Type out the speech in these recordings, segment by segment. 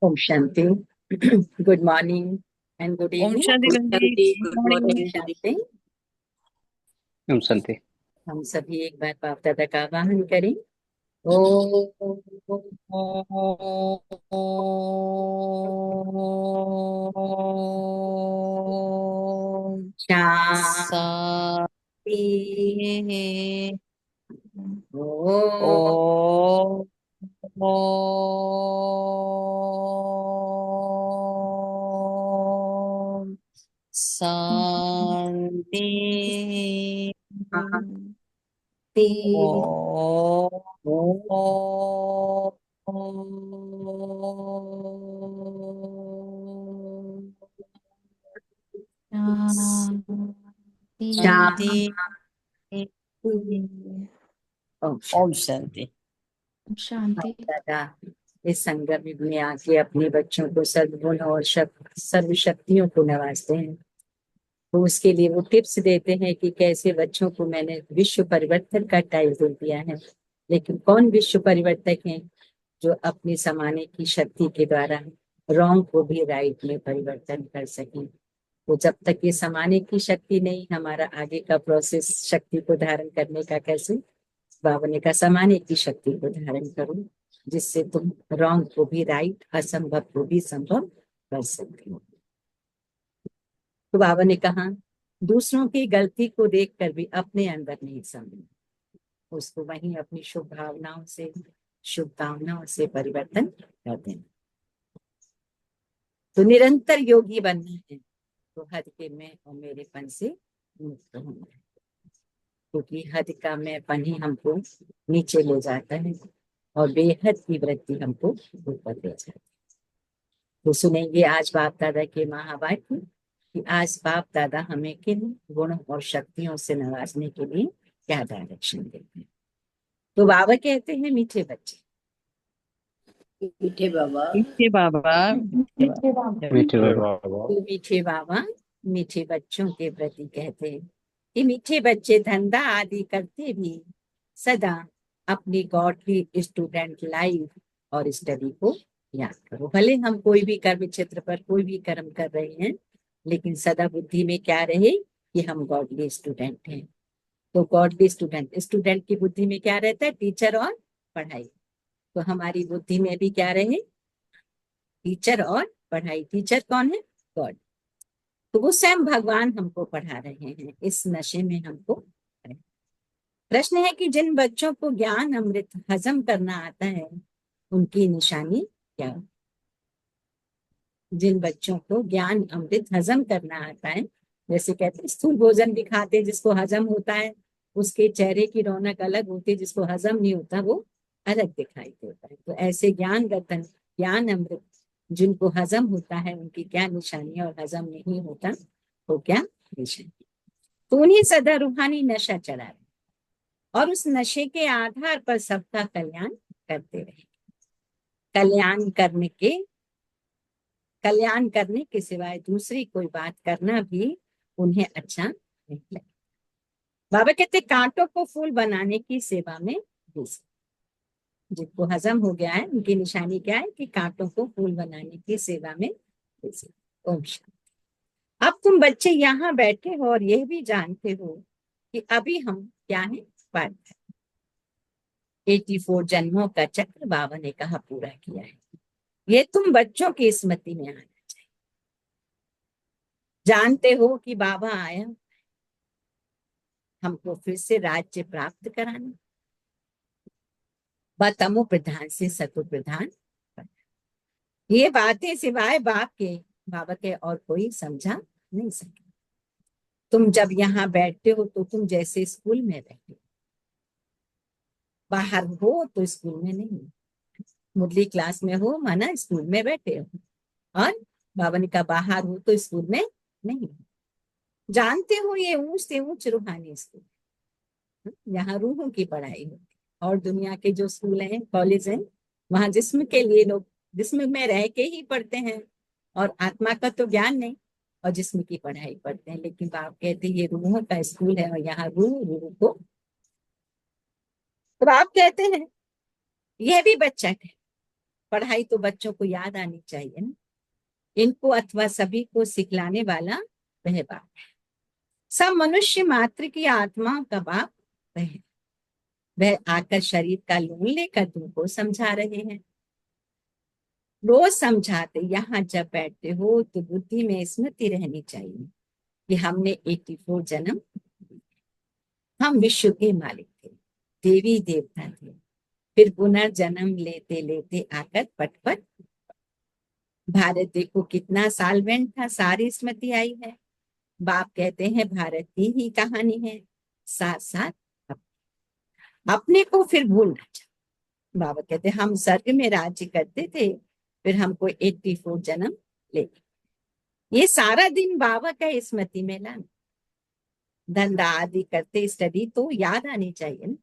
ओम शांति। Good morning and good ओम evening. शांति बहन जी, शांति, गुड गुड मॉर्निंग। मॉर्निंग शांति। ओम शांति। हम सभी एक बार बाप दादा का आवाहन करें। ओ शांति। शांति। ओ ओम शांति। शांति। ओम ओ शांति। ओम ओम शांति। बाप शांति। दादा इस संगम युग में आके अपने बच्चों को सद्गुण और सर्व शक्तियों को नवाजते हैं। तो उसके लिए वो टिप्स देते हैं कि कैसे बच्चों को मैंने विश्व परिवर्तन का टाइटल दिया है। लेकिन कौन विश्व परिवर्तक है जो अपनी समाने की शक्ति के द्वारा रॉन्ग को भी राइट में परिवर्तन कर सके। तो जब तक ये समाने की शक्ति नहीं, हमारा आगे का प्रोसेस शक्ति को धारण करने का कैसे। बाबा ने कहा समाने की शक्ति को धारण करो, जिससे तुम रॉन्ग को भी राइट, असंभव को भी संभव कर सकते हो। तो बाबा ने कहा दूसरों की गलती को देखकर भी अपने अंदर नहीं समझना, उसको वहीं अपनी शुभकामनाओं से परिवर्तन कर देना। तो निरंतर योगी बनना है, तो हद के मैं और मेरेपन से मुक्त होना है, क्योंकि हद का मैंपन ही हमको नीचे ले जाता है और बेहद की वृत्ति हमको ऊपर ले जाती है। तो सुनेंगे आज बाप दादा के महावाक्य कि आज बाप दादा हमें किन गुणों और शक्तियों से नवाजने के लिए क्या डायरेक्शन देते हैं। तो बाबा कहते हैं मीठे बच्चे, मीठे बाबा। मीठे बाबा। मीठे बाबा, मीठे बाबा। तो मीठे बाबा मीठे बच्चों के प्रति कहते हैं कि मीठे बच्चे धंधा आदि करते भी सदा अपनी गॉडली स्टूडेंट लाइफ और स्टडी को याद करो। भले हम कोई भी कर्म क्षेत्र पर कोई भी कर्म कर रहे हैं, लेकिन सदा बुद्धि में क्या रहे कि हम गॉडली स्टूडेंट हैं। तो गॉडली स्टूडेंट, स्टूडेंट की बुद्धि में क्या रहता है, टीचर और पढ़ाई। तो हमारी बुद्धि में भी क्या रहे, टीचर और पढ़ाई। टीचर कौन है, गॉड। तो वो स्वयं भगवान हमको पढ़ा रहे हैं, इस नशे में हमको। प्रश्न है कि जिन बच्चों को ज्ञान अमृत हजम करना आता है उनकी निशानी क्या। जिन बच्चों को ज्ञान अमृत हजम करना आता है, जैसे कहते हैं स्थूल भोजन भी खाते हैं, जिसको हजम होता है उसके चेहरे की रौनक अलग होती है, जिसको हजम नहीं होता वो अलग दिखाई देता है। तो ऐसे ज्ञान रतन, ज्ञान अमृत जिनको हजम होता है उनकी क्या निशानी, और हजम नहीं होता तो क्या निशानी। तो उन्हें सदा रूहानी नशा चढ़ा रहे और उस नशे के आधार पर सबका कल्याण करते रहे। कल्याण करने के सिवाय दूसरी कोई बात करना भी उन्हें अच्छा नहीं लगता। बाबा कहते कांटों को फूल बनाने की सेवा में बिजी। जिनको हजम हो गया है उनकी निशानी क्या है कि कांटों को फूल बनाने की सेवा में बिजी। ओम शांति। अब तुम बच्चे यहाँ बैठे हो और यह भी जानते हो कि अभी हम क्या है, पार्थ 84 जन्मों का चक्र बाबा ने कहा पूरा किया है। ये तुम बच्चों की स्मृति में आना चाहिए। जानते हो कि बाबा आया हमको फिर से राज्य प्राप्त कराना, तमो प्रधान से सतो प्रधान। ये बातें सिवाय बाबा के और कोई समझा नहीं सके। तुम जब यहाँ बैठते हो तो तुम जैसे स्कूल में बैठे, बाहर हो तो स्कूल में नहीं, मुरली क्लास में हो माना स्कूल में बैठे हो, और बाबा ने कहा बाहर हो तो स्कूल में नहीं। जानते हो ये ऊंच से ऊंच रूहानी स्कूल, यहाँ रूहों की पढ़ाई होती है। और दुनिया के जो स्कूल हैं, कॉलेज हैं, वहां जिस्म के लिए लोग जिस्म में रह के ही पढ़ते हैं और आत्मा का तो ज्ञान नहीं, और जिस्म की पढ़ाई पढ़ते हैं। लेकिन बाप कहते हैं ये रूहों का स्कूल है और यहाँ रूह को। तो बाप कहते हैं यह भी बच्चा है, पढ़ाई तो बच्चों को याद आनी चाहिए ना। इनको अथवा सभी को सिखलाने वाला वह बाप है। सब मनुष्य मात्र की आत्मा का बाप वह है। वह आकर शरीर का लोन लेकर तुमको समझा रहे हैं। रोज समझाते। यहाँ जब बैठते हो तो बुद्धि में स्मृति रहनी चाहिए कि हमने 84 जन्म, हम विश्व के मालिक थे, देवी देवता थे, फिर पुनर्जन्म लेते लेते आकर पट पर भारत देखो कितना सालवेंट था, सारी स्मृति आई है। बाप कहते हैं भारत की ही कहानी है, साथ साथ अपने को फिर भूलना चाहिए। बाबा कहते हैं हम स्वर्ग में राज्य करते थे, फिर हमको 84 जन्म ले। ये सारा दिन बाबा का स्मृति में लाना। धंधा आदि करते स्टडी तो याद आनी चाहिए ना,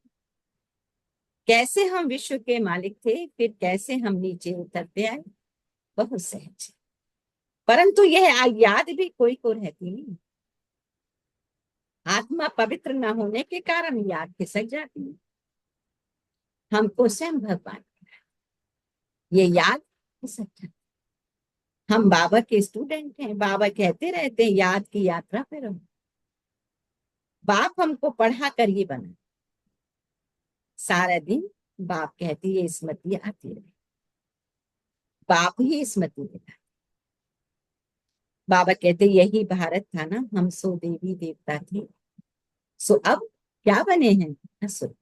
कैसे हम विश्व के मालिक थे, फिर कैसे हम नीचे उतरते आए। बहुत सहज, परंतु यह याद भी कोई को रहती नहीं। आत्मा पवित्र न होने के कारण याद खिसक जाती है। हमको स्वयं भगवान ये याद खिसक जाती। हम बाबा के स्टूडेंट हैं, बाबा कहते रहते हैं याद की यात्रा पे रहो। बाप हमको पढ़ा कर ये बना, सारा दिन बाप कहती है स्मृति आती रहे, बाप ही स्मृति देता। बाबा कहते यही भारत था ना, हम सो देवी देवता थे, सो अब क्या बने हैं, असुर।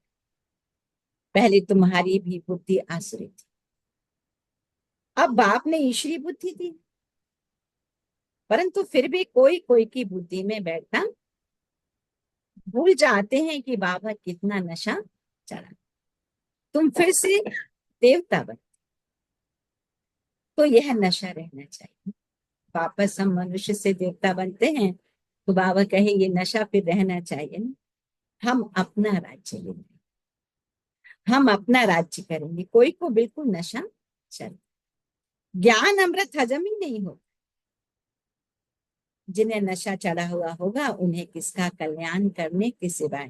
पहले तुम्हारी भी बुद्धि आसुरी थी, अब बाप ने ईश्वरी बुद्धि दी। परंतु फिर भी कोई कोई की बुद्धि में बैठना भूल जाते हैं कि बाबा कितना नशा चढ़ा, तुम फिर से देवता बन। तो यह नशा रहना चाहिए। वापस हम मनुष्य से देवता बनते हैं तो बाबा कहे ये नशा फिर रहना चाहिए ना। हम अपना राज्य लेंगे, हम अपना राज्य करेंगे। कोई को बिल्कुल नशा चल, ज्ञान अमृत हजम ही नहीं होता। जिन्हें नशा चढ़ा हुआ होगा उन्हें किसका कल्याण करने के सिवाय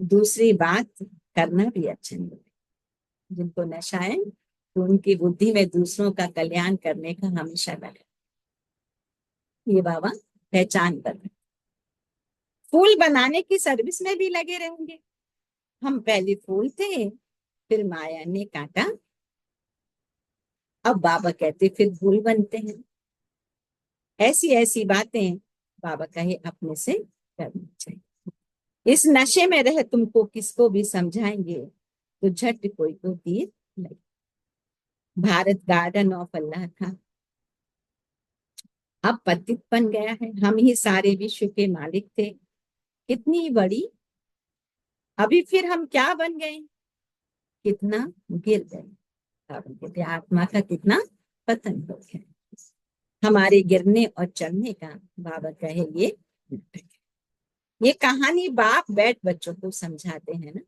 दूसरी बात करना भी अच्छा नहीं लगेगा। जिनको नशा है तो उनकी बुद्धि में दूसरों का कल्याण करने का हमेशा लगा। ये बाबा पहचान कर रहे। फूल बनाने की सर्विस में भी लगे रहेंगे। हम पहले फूल थे, फिर माया ने काटा, अब बाबा कहते फिर फूल बनते हैं। ऐसी ऐसी बातें बाबा कहे अपने से करनी चाहिए। इस नशे में रह तुमको किसको भी समझाएंगे तो झट कोई को तीर लगे। भारत गार्डन ऑफ अल्लाह था, अब पतित बन गया है। हम ही सारे विश्व के मालिक थे, कितनी बड़ी, अभी फिर हम क्या बन गए, कितना गिर गए। आत्मा का कितना पतन हो गया। हमारे गिरने और चढ़ने का बाबा कहे ये कहानी बाप बैठ बच्चों को समझाते हैं ना।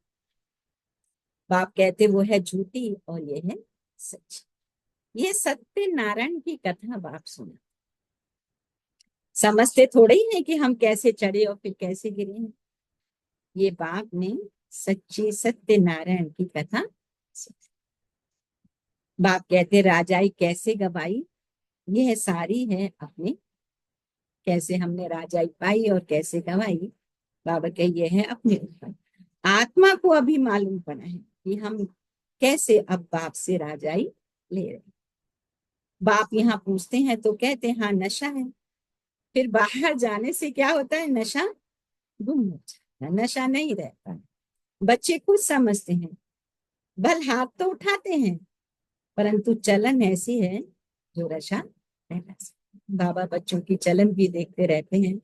बाप कहते वो है झूठी और ये है सच। ये सत्य नारायण की कथा बाप सुना, समझते थोड़े ही है कि हम कैसे चढ़े और फिर कैसे गिरे हैं। ये बाप ने सच्ची सत्य नारायण की कथा सुनी। बाप कहते राजाई कैसे गवाई, यह सारी है अपने, कैसे हमने राजाई पाई और कैसे गवाई। बाबा कहे ये है अपने ऊपर। आत्मा को अभी मालूम पड़ा है कि हम कैसे अब बाप से राजाई ले रहे। बाप यहाँ पूछते हैं तो कहते हैं हाँ नशा है, फिर बाहर जाने से क्या होता है, नशा गुम हो जाता है, नशा नहीं रहता है। बच्चे कुछ समझते हैं, भल हाथ तो उठाते हैं, परंतु चलन ऐसी है जो नशा रहना। बाबा बच्चों की चलन भी देखते रहते हैं।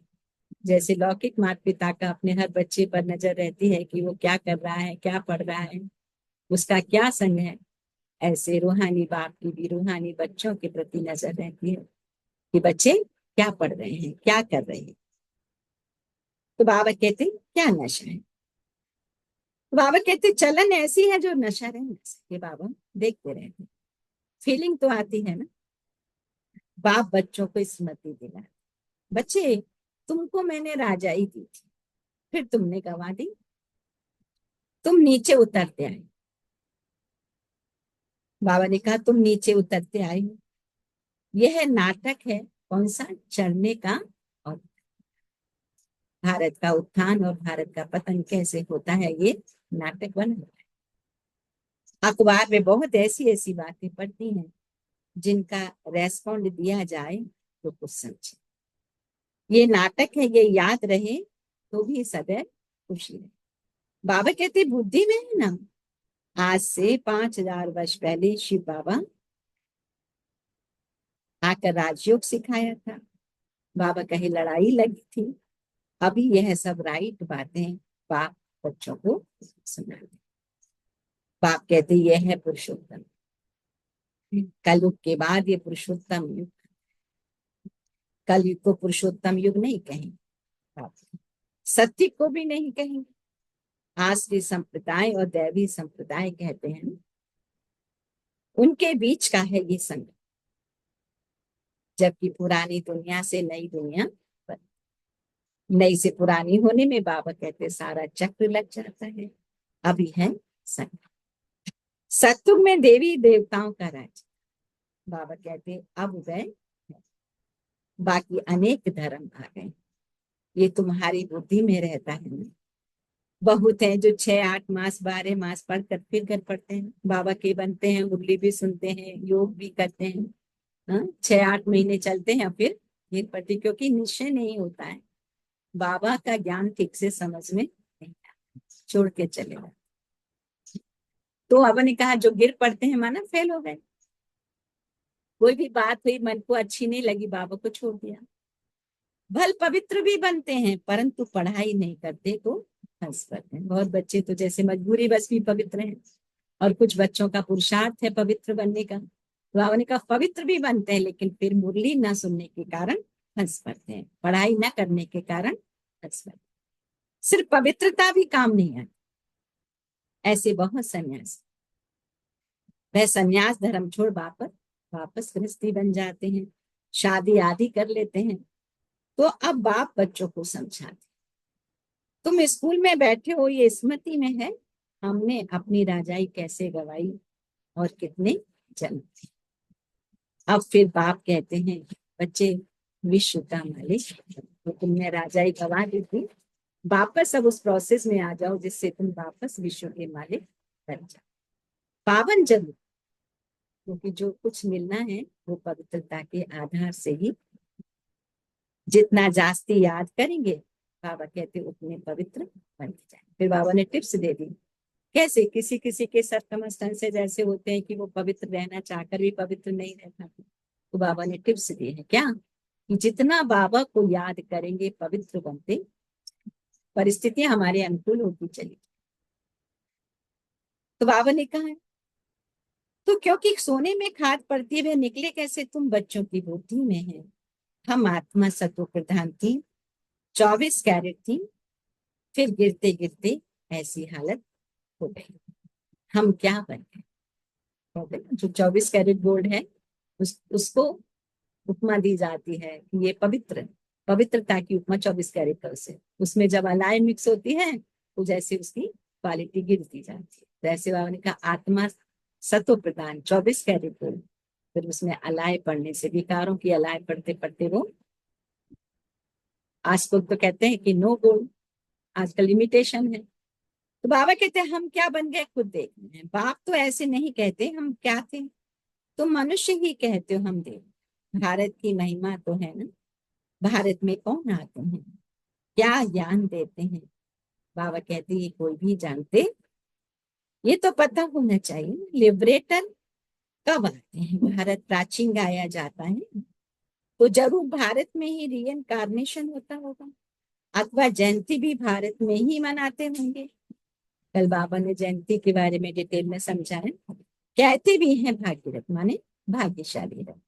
जैसे लौकिक माता पिता का अपने हर बच्चे पर नजर रहती है कि वो क्या कर रहा है, क्या पढ़ रहा है, उसका क्या संग है, ऐसे रूहानी बाप की भी रूहानी बच्चों के प्रति नजर रहती है कि बच्चे क्या पढ़ रहे हैं, क्या कर रहे हैं। तो बाबा कहते क्या नशा है, तो बाबा कहते चलन ऐसी है जो नशा रहने से। बाबा देखते रहते, फीलिंग तो आती है ना। बाप बच्चों को स्मृति दिला, बच्चे तुमको मैंने राजाई दी थी, फिर तुमने गवा दी, तुम नीचे उतरते आए। बाबा ने कहा तुम नीचे उतरते आए हो, यह नाटक है। कौन सा? चढ़ने का। और भारत का उत्थान और भारत का पतन कैसे होता है, ये नाटक बना हुआ है। अखबार में बहुत ऐसी ऐसी बातें पढ़ती हैं जिनका रेस्पॉन्ड दिया जाए तो कुछ समझे। ये नाटक है, ये याद रहे तो भी सदैव खुशी रहे। बाबा कहते बुद्धि में है ना। आज से 5000 वर्ष पहले शिव बाबा आकर राजयोग सिखाया था। बाबा कहे लड़ाई लगी थी। अभी यह सब राइट बातें बाप बच्चों को सुना दे। बाप कहते यह है पुरुषोत्तम। कलयुग के बाद ये पुरुषोत्तम युग। कलयुग को पुरुषोत्तम युग नहीं कहेंगे, सत्य को भी नहीं कहेंगे। आसरी संप्रदाय और दैवी संप्रदाय कहते हैं, उनके बीच का है ये संगम। जबकि पुरानी दुनिया से नई दुनिया, नई से पुरानी होने में बाबा कहते सारा चक्र लग जाता है। अभी है संगम। सत्युग में देवी देवताओं का राज्य। बाबा कहते अब उदय है। बाकी अनेक धर्म आ गए, ये तुम्हारी बुद्धि में रहता है ना। बहुत है जो 6-8 मास 12 मास पढ़कर फिर घर पढ़ते हैं, बाबा के बनते हैं, मुरली भी सुनते हैं, योग भी करते हैं। 6-8 महीने चलते हैं फिर पढ़ते, क्योंकि निश्चय नहीं होता है। बाबा का ज्ञान ठीक से समझ में नहीं आता, छोड़ के चले जाते। तो बाबा ने कहा जो गिर पड़ते हैं माना फेल हो गए। कोई भी बात हुई मन को अच्छी नहीं लगी, बाबा को छोड़ दिया। भल पवित्र भी बनते हैं परंतु पढ़ाई नहीं करते तो फंस पड़ते हैं। बहुत बच्चे तो जैसे मजबूरी बस भी पवित्र हैं, और कुछ बच्चों का पुरुषार्थ है पवित्र बनने का। तो बाबा ने कहा पवित्र भी बनते हैं लेकिन फिर मुरली ना सुनने के कारण फंस पड़ते हैं, पढ़ाई ना करने के कारण फंस पड़ते हैं। सिर्फ पवित्रता भी काम नहीं आती। ऐसे बहुत सन्यास, वह सन्यास धर्म छोड़ वापस गृहस्थी बन जाते हैं, शादी आदि कर लेते हैं। तो अब बाप बच्चों को समझाते, तुम स्कूल में बैठे हो, ये स्मृति में है हमने अपनी राजाई कैसे गवाई और कितने जन्म थे। अब फिर बाप कहते हैं बच्चे विश्व का मालिक तो तुमने राजाई गवा दी थी, वापस अब उस प्रोसेस में आ जाओ जिससे तुम वापस विश्व के मालिक बन जाओ। पावन जरूर, क्योंकि जो कुछ मिलना है वो पवित्रता के आधार से ही। जितना जास्ती याद करेंगे बाबा कहते उतने पवित्र बनते जाए। फिर बाबा ने टिप्स दे दी कैसे किसी किसी के सर्कमस्टेंसेस ऐसे होते हैं कि वो पवित्र रहना चाहकर भी पवित्र नहीं रह पाते। तो बाबा ने टिप्स दिए हैं क्या, कि जितना बाबा को याद करेंगे पवित्र बनते, परिस्थितियां हमारे अनुकूल होती चली। तो बाबा ने कहा है तो क्योंकि सोने में खाद पड़ती है वह निकले कैसे, तुम बच्चों की बुद्धि में है। हम आत्मा सत्व प्रधान थी, 24 कैरेट थी, फिर गिरते गिरते ऐसी हालत हो गई। हम क्या बन गए हो गए। जो 24 कैरेट गोल्ड है उसको उपमा दी जाती है कि ये पवित्र, पवित्रता की उपमा 24 कैरेट का उसे, उसमें जब अलाय मिक्स होती है तो जैसे उसकी क्वालिटी गिरती जाती है। जैसे बाबा ने कहा आत्मा सत्व प्रदान 24 कैरेट गोल्ड, फिर उसमें अलाय पढ़ने से विकारों की अलाय पढ़ते पढ़ते वो, आजकल तो कहते हैं कि नो गोल्ड, आजकल लिमिटेशन है। तो बाबा कहते हैं हम क्या बन गए खुद देख रहे हैं। बाप तो ऐसे नहीं कहते हम क्या थे, तुम मनुष्य ही कहते हो हम देव। भारत की महिमा तो है ना, भारत में कौन आते हैं, क्या ज्ञान देते हैं। बाबा कहते ये कोई भी जानते, ये तो पता होना चाहिए लिबरेटर कब आते हैं। भारत प्राचीन गाया जाता है तो जरूर भारत में ही रीइंकार्नेशन होता होगा, अथवा जयंती भी भारत में ही मनाते होंगे। कल बाबा ने जयंती के बारे में डिटेल में समझाया, कहते भी हैं भागीरथ माने भाग्यशाली रथ,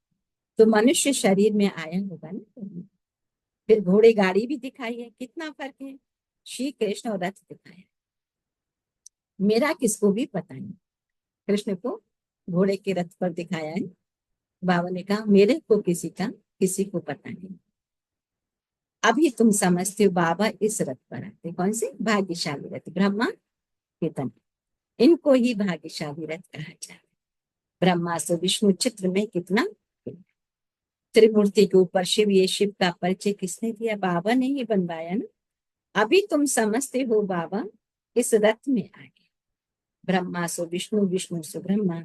तो मनुष्य शरीर में आया होगा ना। फिर घोड़े गाड़ी भी दिखाई है, कितना फर्क है, श्री कृष्ण और रथ दिखाया। मेरा किसको भी पता नहीं, कृष्ण को घोड़े के रथ पर दिखाया है, बाबा ने कहा मेरे को किसी को पता नहीं। अभी तुम समझते हो बाबा इस रथ पर आते, कौन से भाग्यशाली रथ, ब्रह्मा के तन, इनको ही भाग्यशाली रथ कहा जाता है। ब्रह्मा से विष्णु चित्र में कितना त्रिमूर्ति के ऊपर शिव, ये शिव का परिचय किसने दिया? बाबा ने ही बनवाया ना। अभी तुम समझते हो बाबा इस रथ में आगे ब्रह्मा सो विष्णु, विष्णु सो ब्रह्मा,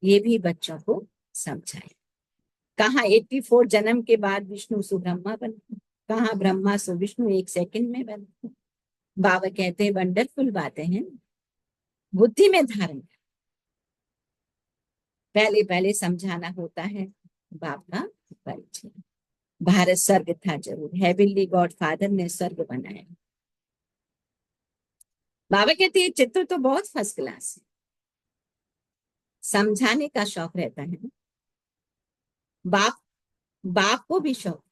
ये भी बच्चों को समझाए। कहाँ 84 जन्म के बाद विष्णु सो ब्रह्मा बने, कहाँ ब्रह्मा सो विष्णु 1 सेकंड में बने। बाबा कहते हैं वंडरफुल बातें हैं, बुद्धि में धारण कर। पहले पहले समझाना होता है बाप का परिचय। भारत स्वर्ग था जरूर, हेवनली गॉड फादर ने स्वर्ग बनाया। बाबा कहते हैं चित्र तो बहुत फर्स्ट क्लास है, समझाने का शौक रहता है ना। बाप बाप को भी शौक।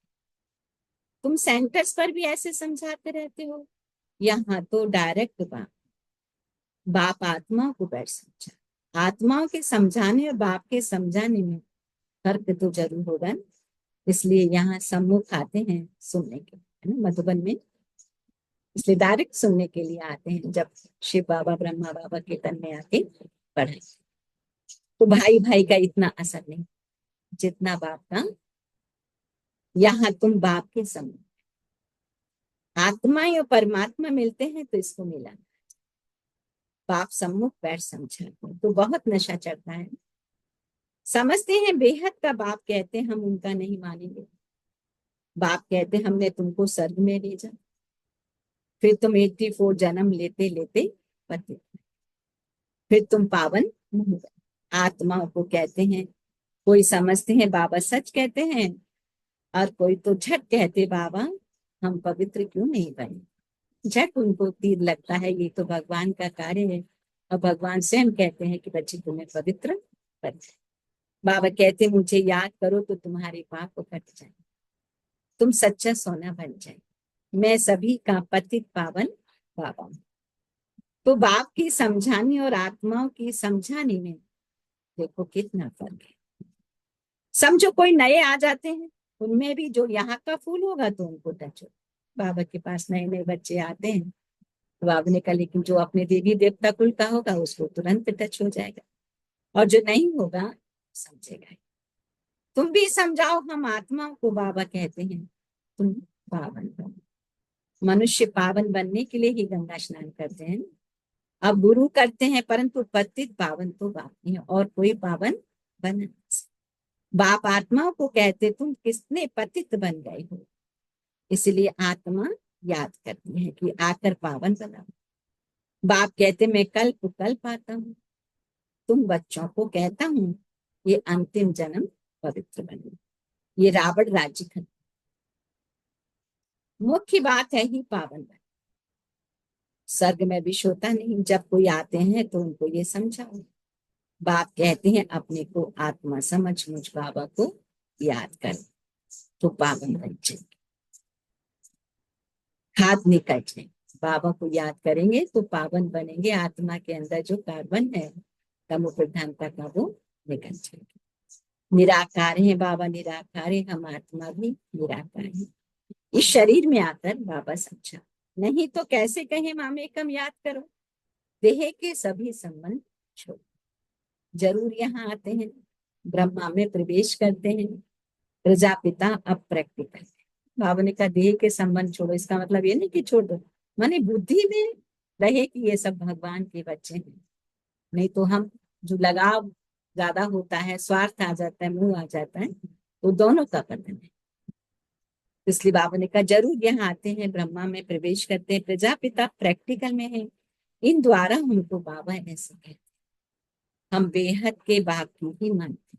तुम सेंटर्स पर भी ऐसे समझाते रहते हो, यहाँ तो डायरेक्ट बाप आत्माओं को बैठ समझा। आत्माओं के समझाने और बाप के समझाने में फर्क तो जरूर होगा ना। इसलिए यहाँ सम्मुख आते हैं सुनने के लिए, है ना, मधुबन में। इसलिए डायरेक्ट सुनने के लिए आते हैं। जब शिव बाबा ब्रह्मा बाबा के तन में आके पढ़े तो भाई भाई का इतना असर नहीं जितना बाप का। यहाँ तुम बाप के सम्मुख, आत्मा और परमात्मा मिलते हैं तो इसको मिला। बाप सम्मुख बैठ समझा तो बहुत नशा चढ़ता है। समझते हैं बेहद का बाप कहते हम उनका नहीं मानेंगे। बाप कहते हमने तुमको स्वर्ग में भेजा, फिर तुम 84 जन्म लेते लेते पतित, फिर तुम पावन नहीं बने। आत्माओं को कहते हैं, कोई समझते हैं बाबा सच कहते हैं और कोई तो झट कहते बाबा हम पवित्र क्यों नहीं बने। झट उनको तीर लगता है ये तो भगवान का कार्य है, और भगवान स्वयं कहते हैं कि बच्चे तुम्हें पवित्र कर। बाबा कहते मुझे याद करो तो तुम्हारे पाप कट जाए, तुम सच्चा सोना बन जाए। मैं सभी का पतित पावन बाबा हूं। तो बाप की समझाने और आत्माओं की समझाने में देखो कितना फर्क है। समझो कोई नए आ जाते हैं, उनमें भी जो यहाँ का फूल होगा तो उनको टच हो। बाबा के पास नए नए बच्चे आते हैं तो बाबा ने कहा लेकिन जो अपने देवी देवता कुल का होगा उसको तुरंत टच हो जाएगा, और जो नहीं होगा समझेगा। तुम भी समझाओ, हम आत्माओं को बाबा कहते हैं तुम पावन बनो। मनुष्य पावन बनने के लिए ही गंगा स्नान करते हैं, अब गुरु करते हैं, परंतु पतित पावन तो बाप ही है और कोई पावन बन नहीं सकता। बाप आत्माओं को कहते तुम किसने पतित बन गए हो, इसलिए आत्मा याद करती है कि आकर पावन बनाओ। बाप कहते मैं कल्प कल्प आता हूँ, तुम बच्चों को कहता हूँ ये अंतिम जन्म पवित्र बने, ये रावण राज्य खत्म। मुख्य बात है ही पावन बने। स्वर्ग में विष होता नहीं, जब कोई आते हैं तो उनको ये समझाओ। बाप कहते हैं अपने को आत्मा समझ, मुझ बाबा को याद कर तो पावन बन जाए, खाद निकल जाए। बाबा को याद करेंगे तो पावन बनेंगे। आत्मा के अंदर जो कार्बन है तमो प्रधानता का वो निकल जाएगा। निराकार है बाबा, निराकार है, हम आत्मा भी निराकार है। इस शरीर में आकर बाबा समझा, नहीं तो कैसे कहे मामेकम याद करो। देह के सभी संबंध छोड़ो, जरूर यहाँ आते हैं, ब्रह्मा में प्रवेश करते हैं। प्रजापिता अब प्रैक्टिकल। बाबा ने कहा देह के संबंध छोड़ो, इसका मतलब ये नहीं कि छोड़ दो, माने बुद्धि में रहे कि ये सब भगवान के बच्चे हैं। नहीं तो हम जो लगाव ज्यादा होता है, स्वार्थ आ जाता है, मुंह आ जाता है, तो दोनों का पतन है। इसलिए बाबा ने कहा जरूर यहाँ आते हैं, ब्रह्मा में प्रवेश करते हैं। प्रजापिता प्रैक्टिकल में है, इन द्वारा हमको बाबा ऐसे कहते, हम बेहद के बाप की ही मानते।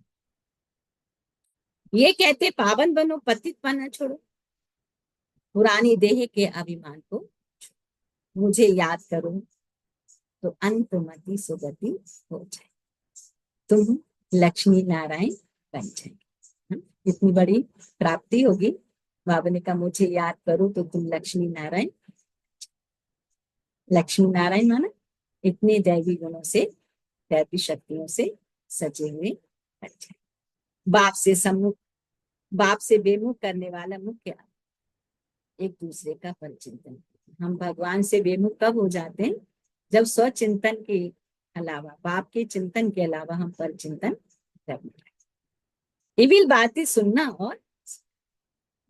ये कहते पावन बनो, पतित पाना छोड़ो, पुरानी देह के अभिमान को छोड़ो। मुझे याद करो तो अंतमति सुगति हो जाए, तुम लक्ष्मी नारायण बन जाएंगे। इतनी बड़ी प्राप्ति होगी। बाबा ने कहा मुझे याद करो तो तुम लक्ष्मी नारायण। लक्ष्मी नारायण माना इतने दैवी गुणों से, दैवी शक्तियों से सजे हुए बन जाए। बाप से सम्मुख, बाप से बेमुख करने वाला मुख्य एक दूसरे का परिचिंतन। हम भगवान से बेमुख कब हो जाते हैं? जब स्वचिंतन के अलावा, बाप के चिंतन के अलावा हम पर चिंतन इविल बातें सुनना, और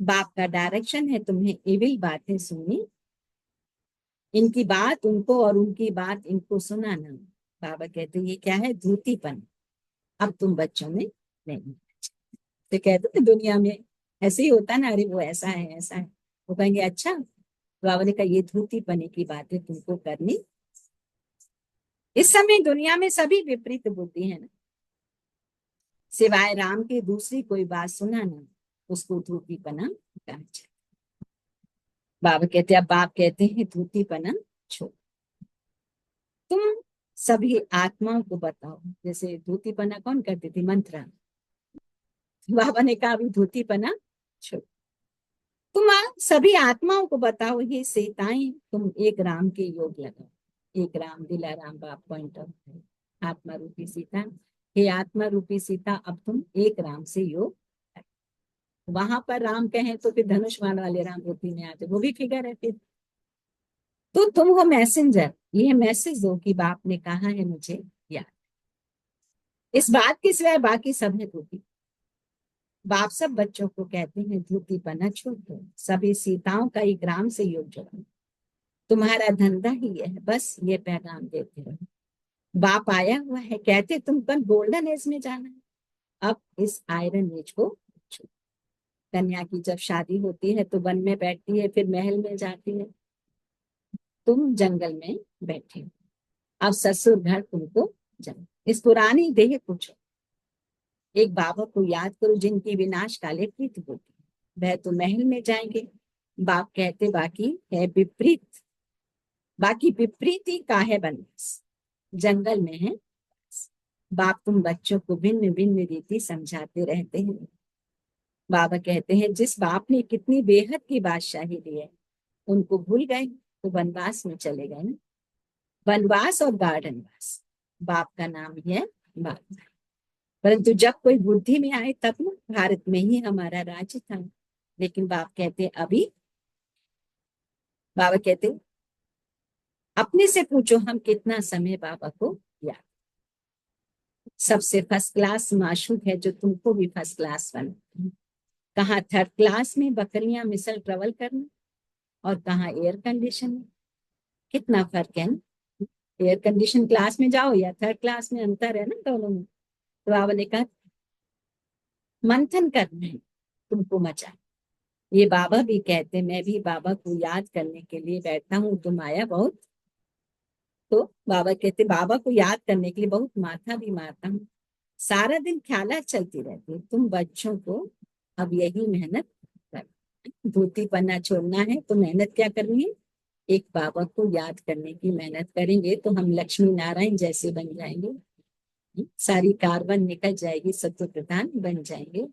बाप का डायरेक्शन है तुम्हें इविल बातें सुननी, इनकी बात उनको और उनकी बात इनको सुनाना। बाबा कहते ये क्या है? धूतीपन। अब तुम बच्चों में नहीं। तो कहते थे दुनिया में ऐसे ही होता ना, अरे वो ऐसा है ऐसा है, वो कहेंगे अच्छा। तो बाबा ने कहा ये धूतीपने की बातें तुमको करनी। इस समय दुनिया में सभी विपरीत बुद्धि है ना, सिवाय राम के दूसरी कोई बात सुनाना, उसको धूतीपना कहा जाता। बाबा कहते, अब बाप कहते हैं धूतीपना छोड़, तुम सभी आत्माओं को बताओ। जैसे धूतीपना कौन करती थी? मंत्रा। बाबा ने कहा अभी धूतीपना छोड़, तुम सभी आत्माओं को बताओ, ये सीताएं तुम एक राम के योग लगाओ। एक राम, दिला राम, बाप पॉइंट ऑफ आत्मा रूपी सीता। हे आत्मा रूपी सीता, अब तुम एक राम से योग। वहां पर राम कहें तो फिर धनुष बाण वाले राम रूपी में आते, वो भी फिगर है फिर। तो तुम हो मैसेंजर, ये मैसेज दो कि बाप ने कहा है मुझे याद। इस बात के सिवाय बाकी सब है धूती। बाप सब बच्चों को कहते हैं धूतीपना छोड़ दो, सभी सीताओं का एक राम से योग जोड़ो। तुम्हारा धंधा ही है, बस ये पैगाम देते रहो। बाप आया हुआ है, कहते तुम कल गोल्डन एज में जाना है, अब इस आयरन एज को छोड़ो। कन्या की जब शादी होती है तो वन में बैठती है, फिर महल में जाती है, तुम जंगल में बैठे हो। अब ससुर घर तुमको जाओ, इस पुरानी देह को छोड़ो। एक बाबा को याद करो जिनकी विनाश काले प्रीत होती है, वह तो महल में जाएंगे। बाप कहते बाकी है विपरीत, बाकी विपरीत ही का है बनवास, जंगल में है। बाप तुम बच्चों को भिन्न भिन्न रीति समझाते रहते हैं। बाबा कहते हैं जिस बाप ने कितनी बेहद की बादशाही दी है, उनको भूल गए तो वनवास में चले गए ना। वनवास और गार्डन वास, बाप का नाम ही है बाप। परंतु जब कोई बुद्धि में आए तब ना, भारत में ही हमारा राज्य था। लेकिन बाप कहते अभी, बाबा कहते अपने से पूछो हम कितना समय बाबा को याद। सबसे फर्स्ट क्लास माशूक है जो तुमको भी फर्स्ट क्लास बना। कहाँ थर्ड क्लास में बकरियां मिसल ट्रेवल करना, और कहाँ एयर कंडीशन में। कितना फर्क है ना, एयर कंडीशन क्लास में जाओ या थर्ड क्लास में, अंतर है ना दोनों में। तो बाबा ने कहा मंथन करना है तुमको मचा। ये बाबा भी कहते, मैं भी बाबा को याद करने के लिए बैठता हूँ, तुम आया बहुत। तो बाबा कहते बाबा को याद करने के लिए बहुत माथा भी मारता हूँ, सारा दिन ख्यालात चलती रहती है। तुम बच्चों को अब यही मेहनत कर, धोती पन्ना छोड़ना है तो मेहनत क्या करनी है? एक बाबा को याद करने की मेहनत करेंगे तो हम लक्ष्मी नारायण जैसे बन जाएंगे, सारी कार्बन निकल जाएगी, सत्व प्रधान बन जाएंगे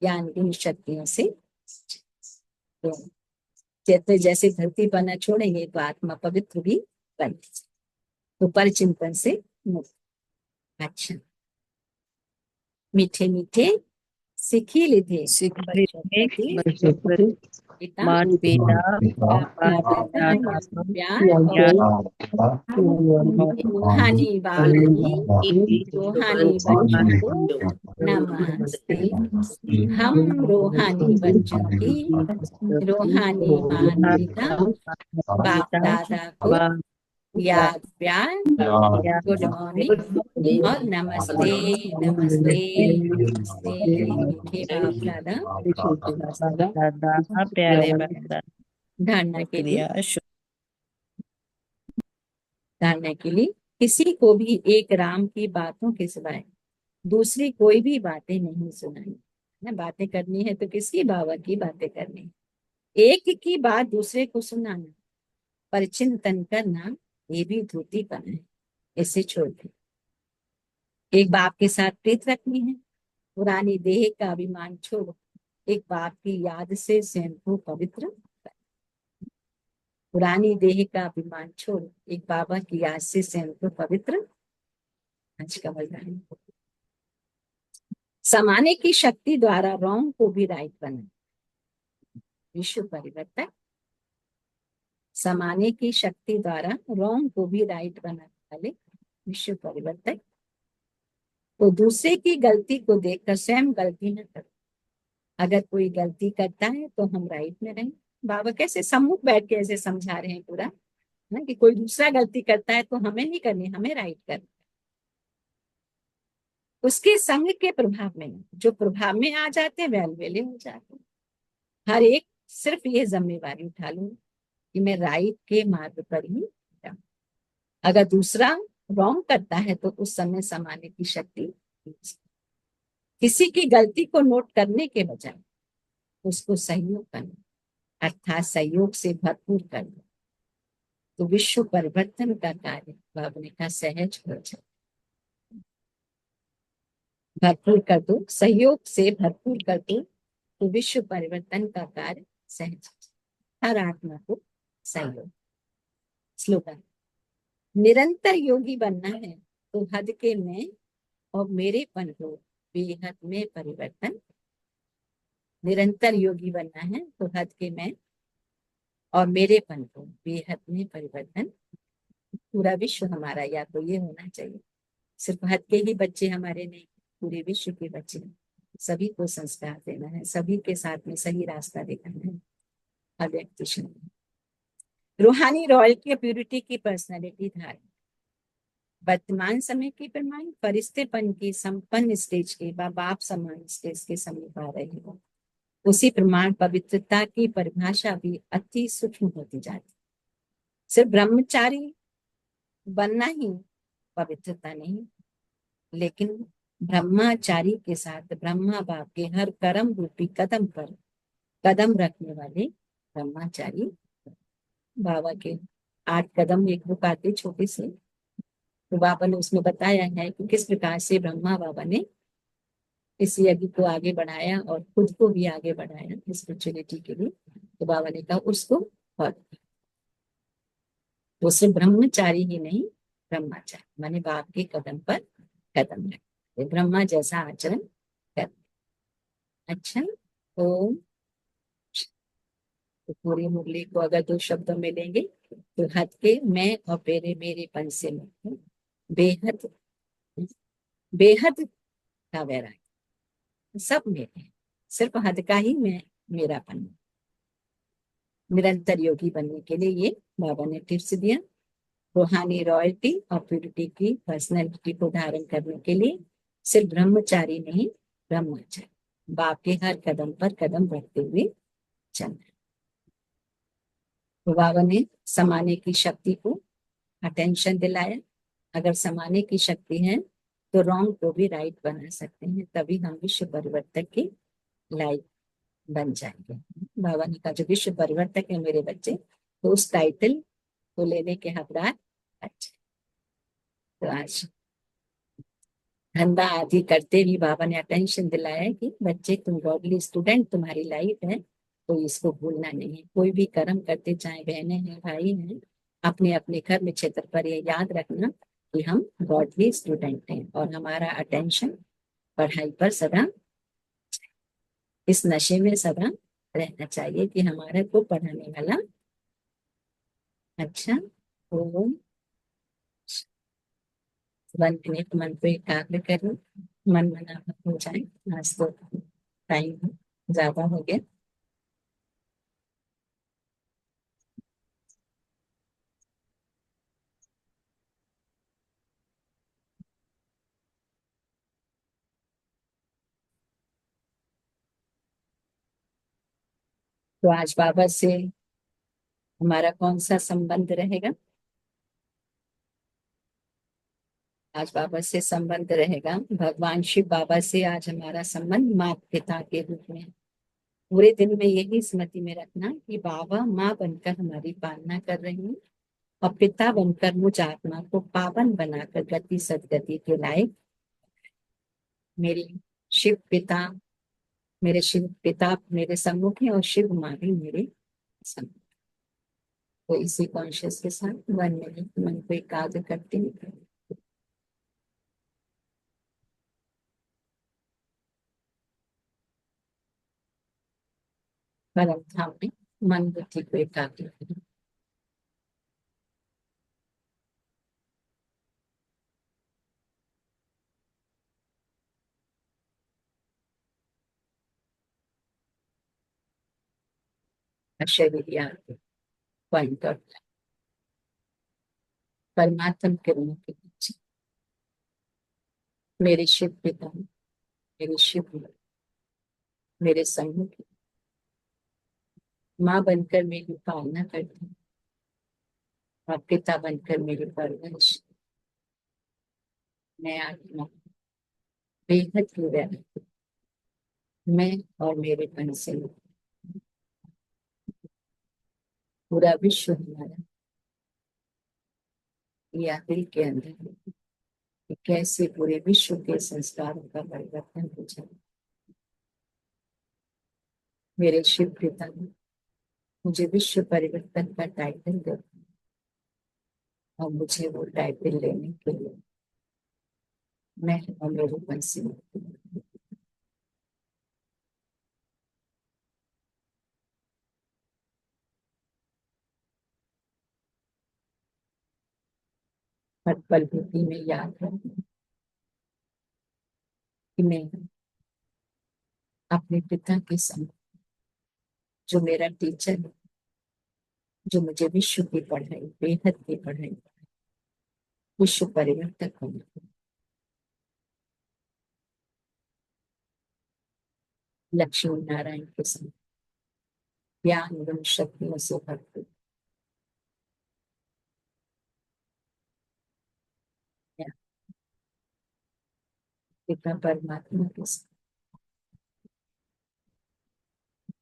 ज्ञान गुण शक्तियों से। तो जैसे जैसे धरती पन्ना छोड़ेंगे तो आत्मा पवित्र भी बन, तो पर चिंतन से मुक्त। अच्छा, मीठे मीठे सीखी लीधे सिखले बच्चों प्रति बच्चों प्रति पिता मात पिता बाप का माता दादा पिता यानी प्यार, और याद रूहानी बाप की रूहानी बच्चों को नमस्ते। हम रूहानी बच्चों की रूहानी मात पिता बाप दादा को याद प्यार, गुड मॉर्निंग और नमस्ते। नमस्ते नमस्ते मीठे बाप दादा। दादा प्यारे बाबा धारणा के लिए, शुक्रिया धारणा के लिए किसी को भी एक राम की बातों के सिवाय दूसरी कोई भी बातें नहीं सुनाई ना। बातें करनी है तो किसकी? बाबा की बातें करनी है। एक की बात दूसरे को सुनाना, पर चिंतन करना, ये भी धूतीपन है, इसे छोड़ दे। एक बाप के साथ प्रीत रखनी है, पुरानी देह का अभिमान छोड़ो, एक बाप की याद से स्वयं को पवित्र कर। पुरानी देह का अभिमान छोड़ो, एक बाबा की याद से स्वयं को पवित्र। आज का वरदान, समाने की शक्ति द्वारा रॉन्ग को भी राइट बना, विश्व परिवर्तक। समाने की शक्ति द्वारा रॉन्ग को भी राइट बनाने वाले विश्व परिवर्तक। तो दूसरे की गलती को देखकर स्वयं गलती न करो। अगर कोई गलती करता है तो हम राइट में रहें। बाबा कैसे सम्मुख बैठ के ऐसे समझा रहे हैं पूरा, ना, कि कोई दूसरा गलती करता है तो हमें नहीं करनी, हमें राइट करना। उसके संग के प्रभाव में नहीं, जो प्रभाव में आ जाते हैं वे अलवेले हो जाते हैं। हर एक सिर्फ ये जिम्मेवारी उठा लूं कि मैं राइट के मार्ग पर ही जाऊं। अगर दूसरा रॉन्ग करता है तो उस समय समाने की शक्ति, किसी की गलती को नोट करने के बजाय उसको सहयोग करना, अर्थात सहयोग से भरपूर करना, तो विश्व परिवर्तन का कार्य बाबा ने कहा सहज हो जाए। भरपूर कर दो, सहयोग से भरपूर कर दो, तो विश्व परिवर्तन का कार्य सहज हो जाए। हर आत्मा को सहयोग। स्लोगन, निरंतर योगी बनना है तो हद के मैं और मेरेपन को बेहद में परिवर्तन। निरंतर योगी बनना है तो हद के मैं और मेरेपन को बेहद में परिवर्तन। पूरा विश्व हमारा या तो ये होना चाहिए, सिर्फ हद के ही बच्चे हमारे नहीं, पूरे विश्व के बच्चे। सभी को संस्कार देना है, सभी के साथ में सही रास्ता दिखाना है। अव्यक्त रूहानी रॉयल्टी और प्यूरिटी की पर्सनालिटी धारण। वर्तमान समय के प्रमाण फरिश्तेपन की संपन्न स्टेज के बाप समान स्टेज के समीप आ रहे हो। उसी प्रमाण पवित्रता की परिभाषा भी अति सूक्ष्म होती जाती। सिर्फ ब्रह्मचारी बनना ही पवित्रता नहीं, लेकिन ब्रह्मचारी के साथ ब्रह्मा बाप के हर कर्म रूपी कदम पर कदम रखने वाले ब्रह्मचारी। बाबा के 8 कदम एक बुक आती छोटी सी, तो बाबा ने उसमें बताया है कि किस प्रकार से ब्रह्मा बाबा ने इस यज्ञ को आगे बढ़ाया और खुद को भी आगे बढ़ाया स्पिरिचुअलिटी के लिए। तो बाबा ने कहा उसको, और वो सिर्फ ब्रह्मचारी ही नहीं, ब्रह्मचारी माने बाप के कदम पर कदम रखे, ब्रह्मा जैसा आचरण कर। अच्छा, तो पूरी मुरली को अगर 2 शब्दों में लेंगे तो हद के मैं और मेरे पन से मैं बेहद, बेहद का वैराग्य सब मेरे हैं, सिर्फ हद का ही मैं मेरापन। निरंतर योगी बनने के लिए ये बाबा ने टिप्स दिया। रूहानी रॉयल्टी और प्यूरिटी की पर्सनैलिटी को धारण करने के लिए सिर्फ ब्रह्मचारी नहीं, ब्रह्मचारी बाप के हर कदम पर कदम रखते हुए चलना। तो बाबा ने समाने की शक्ति को अटेंशन दिलाया। अगर समाने की शक्ति है तो रॉन्ग को भी राइट बना सकते हैं, तभी हम विश्व परिवर्तक की लाइफ बन जाएंगे। बाबा ने कहा जो विश्व परिवर्तक है मेरे बच्चे, तो उस टाइटल को लेने के हकदार अच्छे। तो आज धंधा आदि करते भी बाबा ने अटेंशन दिलाया कि बच्चे तुम गॉडली स्टूडेंट, तुम्हारी लाइफ है तो इसको भूलना नहीं है। कोई भी कर्म करते, चाहे बहनें हैं भाई हैं, अपने अपने घर में क्षेत्र पर ये याद रखना कि हम गॉडली स्टूडेंट हैं और हमारा अटेंशन पढ़ाई पर सदा, इस नशे में सदा रहना चाहिए कि हमारे को पढ़ाने वाला। अच्छा, तो 1 मिनट मन को एकाग्र करें, मन मना हो जाए। आज तो टाइम ज्यादा हो गया। तो आज बाबा से हमारा कौन सा संबंध रहेगा? आज बाबा से संबंध रहेगा भगवान शिव बाबा से। आज हमारा संबंध माता पिता के रूप में। पूरे दिन में यही स्मृति में रखना कि बाबा माँ बनकर हमारी पालना कर रहे हैं और पिता बनकर मुझ आत्मा को पावन बनाकर गति सदगति के लायक। मेरी शिव पिता, मेरे शिव पिता मेरे सम्मुख है और शिव माँ भी मेरे सम्मुख। तो इसी कॉन्शियस के साथ 1 मिनट मन को एकाग्र करते हैं। परम धाम में मन बुद्धि को एकाग्र करें। अशरीरियात पॉइंट आउट परमात्म किरणों के नीचे मेरे शिव पिता, मेरे शिव, मेरे सम्मुख माँ बनकर मेरी पालना करती और पिता बनकर मेरी परवरिश। मैं आत्मा बेहद की व्यापक, मैं और मेरे मन से पूरा विश्व हमारा या दिल के अंदर है कि कैसे पूरे विश्व के संस्कारों का परिवर्तन हो जाए। मेरे शिव पिता ने मुझे विश्व परिवर्तन का टाइटल दिया और मुझे वो टाइटल लेने के लिए मैं और मेरे मन से हर पल बुद्धि में याद रखूं कि मैं अपने पिता के संग, जो मेरा टीचर है, जो मुझे विश्व की पढ़ाई, बेहद की पढ़ाई, विश्व परिवर्तक होना, लक्ष्मी नारायण के संग ज्ञान एवं शक्तियों से भरपूर पिता परमात्मा के संग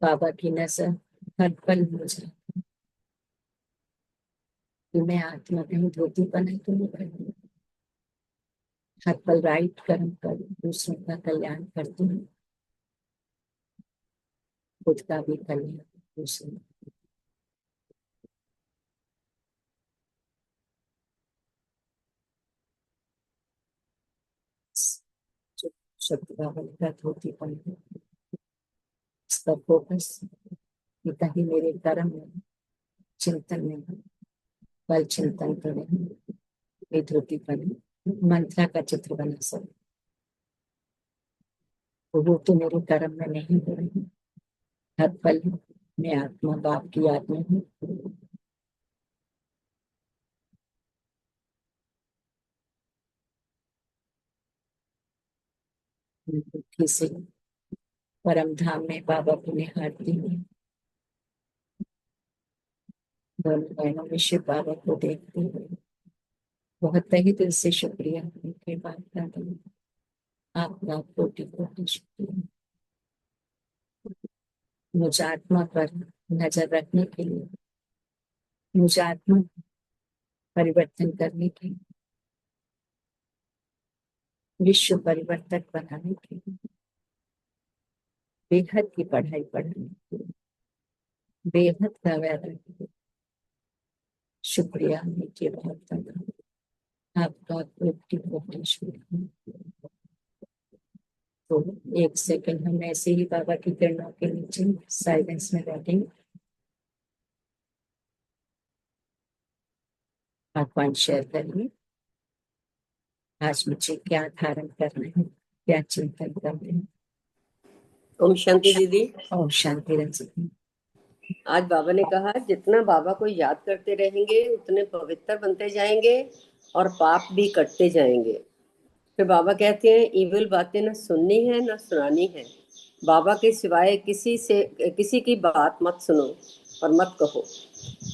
बाबा की नजर हर पल मुझे कि मैं आत्मा कहीं धोती पहने तो नहीं करती, हर पल राइट कर्म कर दूसरों का कल्याण करती हूँ, खुद का भी कल्याण दूसरों। जो शब्द बाबा का धोती पहने इसका फोकस पिता ही मेरे कर्म में, चिंतन में, पल चिंतन करें, ये धोती पहने मंत्रा का चित्र बना सब, वो तो मेरे कर्म में नहीं हो रही। हर पल मैं आत्मा बाप की याद में हूँ, दुखी से परम धाम में बाबा को निहारती हूँ, दोनों बहनों में शिव बाबा को देखती हूँ। बहुत तहे दिल से शुक्रिया उनके बात करती हूँ, आपका कोटि कोटि शुक्रिया मुझे आत्मा पर नजर रखने के लिए, मुझे आत्मा परिवर्तन करने के लिए, विश्व परिवर्तक बनाने के लिए, बेहद की पढ़ाई पढ़ाने के लिए, बेहद का वैराग्य के लिए शुक्रिया मीठे बहुत धन्यवाद आपका कोटि कोटि शुक्रिया। तो एक सेकंड हम ऐसे ही बाबा की किरणों के नीचे साइलेंस में बैठेंगे। आप शेयर करिए आज मुझे क्या धारण करना है, क्या चिंतन करना है। ओम शांति दीदी। ओम शांति रंजन। आज बाबा ने कहा जितना बाबा को याद करते रहेंगे उतने पवित्र बनते जाएंगे और पाप भी कटते जाएंगे। फिर बाबा कहते हैं इविल बातें न सुननी है न सुनानी है, बाबा के सिवाय किसी की बात मत सुनो और मत कहो।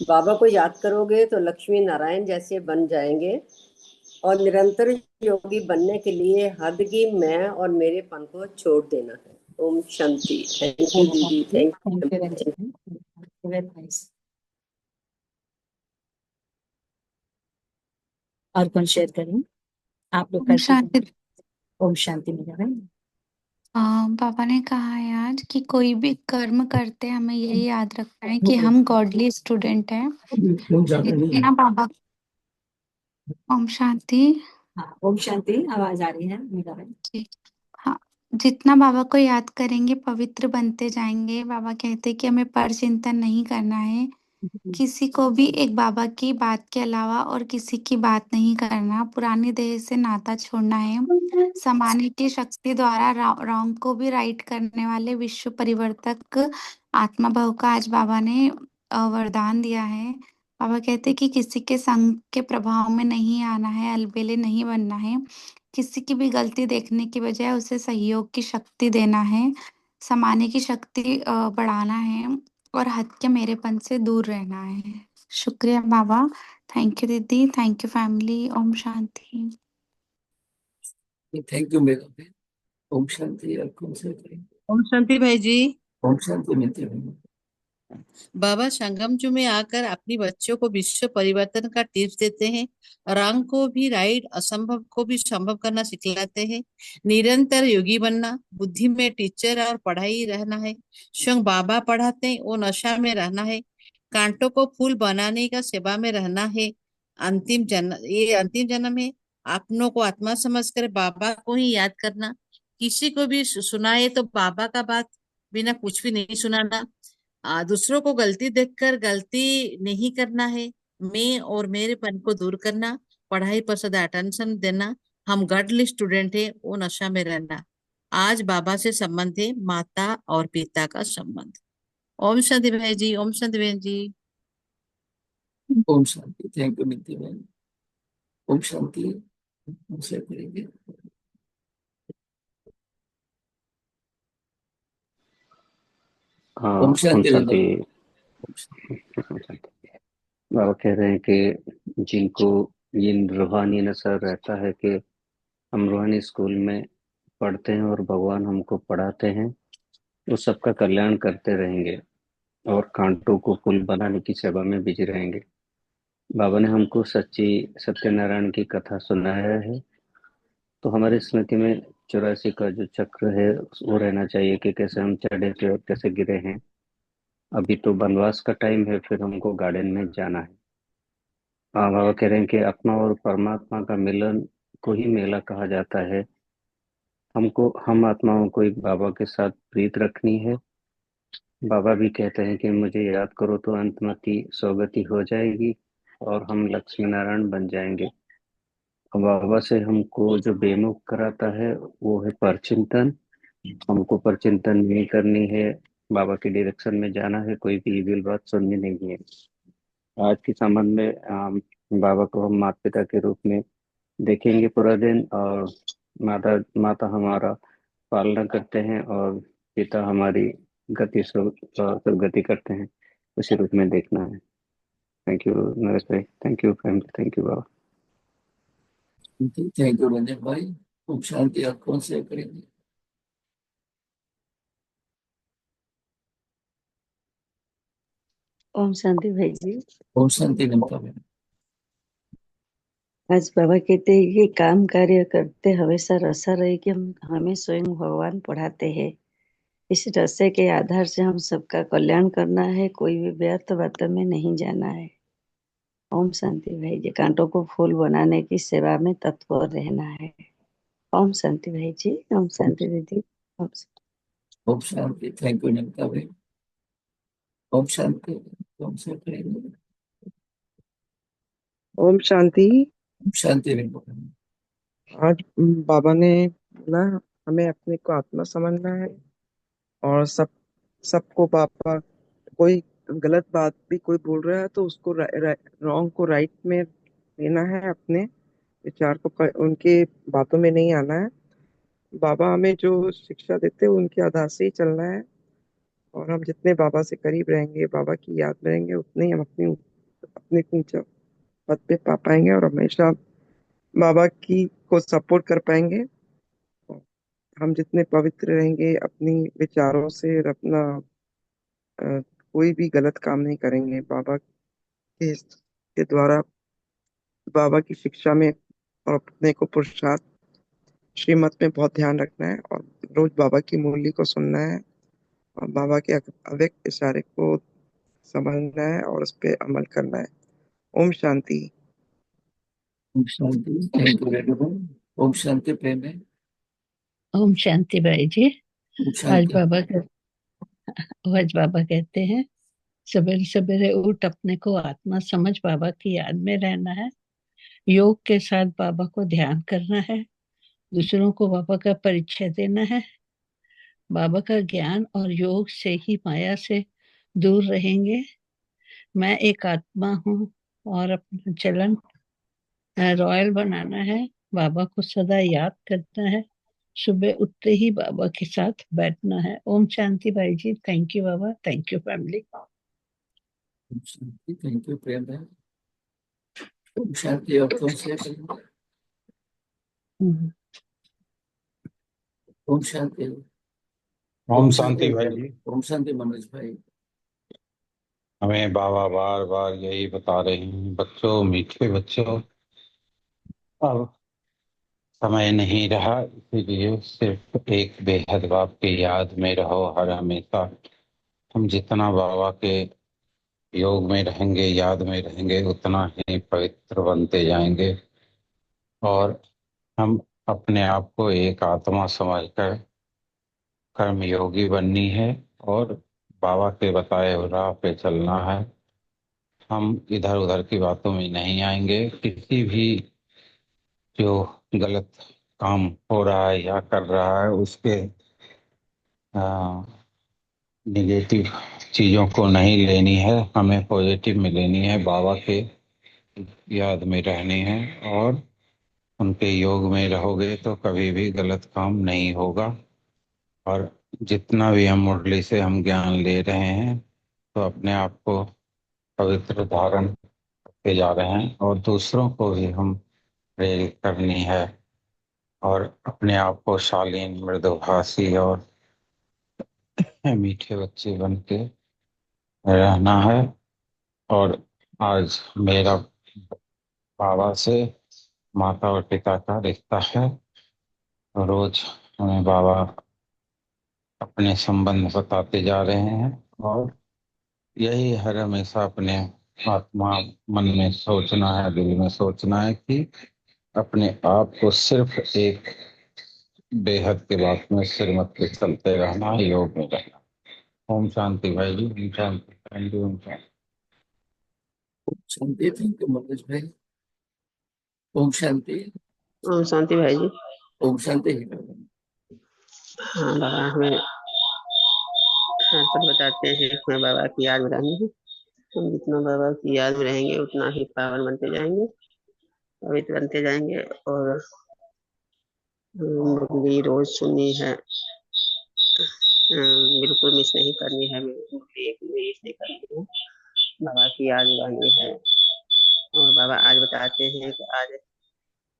बाबा को याद करोगे तो लक्ष्मी नारायण जैसे बन जाएंगे और निरंतर योगी बनने के लिए हदगी मैं और मेरेपन को छोड़ देना है। ओम शांति। थैंक यू दीदी, थैंक यू। और कौन शेयर करें आप लोग? ओम शांति। ओम शांति मेरा भाई। बाबा ने कहा है आज कि कोई भी कर्म करते हमें यही याद रखना है कि हम गॉडली स्टूडेंट हैं। जितना बाबा ओम शांति। हाँ, ओम शांति आवाज आ रही है मेरा भाई। ठीक। हाँ, जितना बाबा को याद करेंगे पवित्र बनते जाएंगे। बाबा कहते हैं कि हमें पर चिंतन नहीं करना है, किसी को भी एक बाबा की बात के अलावा और किसी की बात नहीं करना, पुरानी देह से नाता छोड़ना है। समाने की शक्ति द्वारा रॉन्ग को भी राइट करने वाले विश्व परिवर्तक आत्मा भाव का आज बाबा ने वरदान दिया है। बाबा कहते हैं कि किसी के संग के प्रभाव में नहीं आना है, अलबेले नहीं बनना है। किसी की भी गलती देखने की बजाय उसे सहयोग की शक्ति देना है, समाने की शक्ति बढ़ाना है और हद के मेरेपन से दूर रहना है। शुक्रिया बाबा। थैंक यू दीदी, थैंक यू फैमिली। ओम शांति। थैंक यू मेरा बहन। ओम शांति। और कौन से करेंगे? ओम शांति भाई जी। ओम शांति मिलते हैं। बाबा संगमजू में आकर अपनी बच्चों को विश्व परिवर्तन का टिप्स देते हैं। रंग को भी राइट, असंभव को भी संभव करना सिखलाते हैं। निरंतर योगी बनना, बुद्धि में टीचर और पढ़ाई रहना है। स्वयं बाबा पढ़ाते हैं, वो नशा में रहना है। कांटों को फूल बनाने का सेवा में रहना है। ये अंतिम जन्म है। अपनों को आत्मा समझकर बाबा को ही याद करना। किसी को भी सुनाए तो बाबा का बात बिना कुछ भी नहीं सुनाना। दूसरों को गलती देखकर गलती नहीं करना है। मैं और मेरेपन को दूर करना। पढ़ाई पर सदा अटेंशन देना। हम गॉडली स्टूडेंट है, वो नशा में रहना। आज बाबा से संबंध है, माता और पिता का संबंध। ओम शांति भाई जी। ओम शांति बहन जी। ओम शांति। थैंक यू मिलती बहन। ओम शांति। ओम से करेंगे। हाँ, ओम ओम शांति शांति। ओम शांति। ओम शांति। बाबा कह रहे हैं कि जिनको ये रूहानी नशा रहता है कि हम रूहानी स्कूल में पढ़ते हैं और भगवान हमको पढ़ाते हैं, वो सबका कल्याण करते रहेंगे और कांटों को पुल बनाने की सेवा में बिजी रहेंगे। बाबा ने हमको सच्ची सत्यनारायण की कथा सुनाया है, तो हमारी स्मृति में 84 का जो चक्र है वो रहना चाहिए कि कैसे हम चढ़े थे और कैसे गिरे हैं। अभी तो वनवास का टाइम है, फिर हमको गार्डन में जाना है। बाबा कह रहे हैं कि आत्मा और परमात्मा का मिलन को ही मेला कहा जाता है। हम आत्माओं को एक बाबा के साथ प्रीत रखनी है। बाबा भी कहते हैं कि मुझे याद करो तो अंतमति सौगति हो जाएगी और हम लक्ष्मी नारायण बन जाएंगे। अब बाबा से हमको जो बेमुख कराता है वो है परचिंतन। हमको परचिंतन नहीं करनी है, बाबा के डायरेक्शन में जाना है, कोई भी इविल बात सुननी नहीं है। आज के संबंध में बाबा को हम माता पिता के रूप में देखेंगे पूरा दिन, और माता माता हमारा पालना करते हैं और पिता हमारी गति करते हैं, उसी रूप में देखना है। थैंक यू नरेश भाई। Thank you family. Thank you बाबा। थैंक यू रंजन भाई। ओम शांति। और कौन से करेंगे? ओम शांति भाई जी। ओम शांति मिलता बहन। आज बाबा कहते हैं कि काम कार्य करते हमेशा रसा रहे कि हमें स्वयं भगवान पढ़ाते हैं। इस रसे के आधार से हम सबका कल्याण करना है, कोई भी व्यर्थ बातों में नहीं जाना है। ओम शांति भाई जी। कांटों को फूल बनाने की सेवा में तत्पर रहना है। ओम शांति भाई जी। ओम शांति दीदी। ओम शांति। ओम शांति। थैंक यू निमता भाई। ओम शांति। ओम से करेंगे। ओम शांति। ओम शांति मिलता। आज बाबा ने बोला हमें अपने को आत्मा समझना है और सबको बाबा कोई गलत बात भी कोई बोल रहा है तो उसको रॉन्ग को राइट में लेना है। अपने विचार को उनके बातों में नहीं आना है। बाबा हमें जो शिक्षा देते हैं उनके आधार से ही चलना है, और हम जितने बाबा से करीब रहेंगे, बाबा की याद में रहेंगे, उतने ही हम अपने ऊंचा पद पे पा पाएंगे और हमेशा बाबा की को सपोर्ट कर पाएंगे। हम जितने पवित्र रहेंगे अपनी विचारों से और अपना कोई भी गलत काम नहीं करेंगे। बाबा के द्वारा बाबा की शिक्षा में और अपने को पुरुषार्थ श्रीमत में बहुत ध्यान रखना है और रोज बाबा की मुरली को सुनना है और बाबा के अव्यक्त इशारे को समझना है और उस पर अमल करना है। ओम शांति। ओम शांति। थैंक यू रेडू भाई। ओम शांति प्रेम है। ओम शांति भाई जी। ओम आज शांति। बाबा कहते हैं सवेरे सवेरे उठ, अपने को आत्मा समझ, बाबा की याद में रहना है। योग के साथ बाबा को ध्यान करना है। दूसरों को बाबा का परिचय देना है। बाबा का ज्ञान और योग से ही माया से दूर रहेंगे। मैं एक आत्मा हूँ और अपना चलन रॉयल बनाना है। बाबा को सदा याद करना है। सुबह उठते ही बाबा के साथ बैठना है। ओम शांति भाई जी। थैंक यू बाबा। Thank you family. ओम शांति। थैंक यू प्रिया बहन। ओम शांति। और कौन से करेंगे? ओम शांति। ओम शांति भाई जी। ओम शांति मनोज भाई। हमें बाबा बार बार यही बता रहे हैं, बच्चों, मीठे बच्चों, अब समय नहीं रहा, इसीलिए सिर्फ एक बेहद बाप की याद में रहो हर हमेशा। हम जितना बाबा के योग में रहेंगे, याद में रहेंगे, उतना ही पवित्र बनते जाएंगे और हम अपने आप को एक आत्मा समझकर कर्मयोगी बननी है और बाबा के बताए हुए राह पे चलना है। हम इधर उधर की बातों में नहीं आएंगे। किसी भी जो गलत काम हो रहा है या कर रहा है उसके निगेटिव चीजों को नहीं लेनी है, हमें पॉजिटिव में लेनी है। बाबा के याद में रहनी है और उनके योग में रहोगे तो कभी भी गलत काम नहीं होगा। और जितना भी हम मुरली से हम ज्ञान ले रहे हैं तो अपने आप को पवित्र धारण करते जा रहे हैं और दूसरों को भी हम प्रेरित करनी है और अपने आप को शालीन, मृदुभाषी और मीठे बच्चे बन के रहना है। और आज मेरा बाबा से माता और पिता का रिश्ता है। रोज हमें बाबा अपने संबंध बताते जा रहे हैं और यही हर हमेशा अपने आत्मा मन में सोचना है, दिल में सोचना है कि अपने आप को सिर्फ एक बेहद के बात में सिर मत के चलते रहना, योग में रहना। ओम शांति भाई जी। ओम शांति। Thank you. ओम शांति। ओम शांति। थैंक यू मनोज भाई। ओम शांति। ओम शांति भाई जी। ओम शांति। हाँ बाबा हमें हर पल बताते हैं कि हमें बाबा की याद में रहनी है। हम जितना बाबा की याद में रहेंगे उतना ही पावन बनते जाएंगे, पवित्र बनते जाएंगे। और मुरली रोज सुननी है, बिल्कुल मिस नहीं करनी है, मुरली एक भी मिस नहीं करनी है। बाबा की याद में रहनी है। और बाबा आज बताते हैं कि आज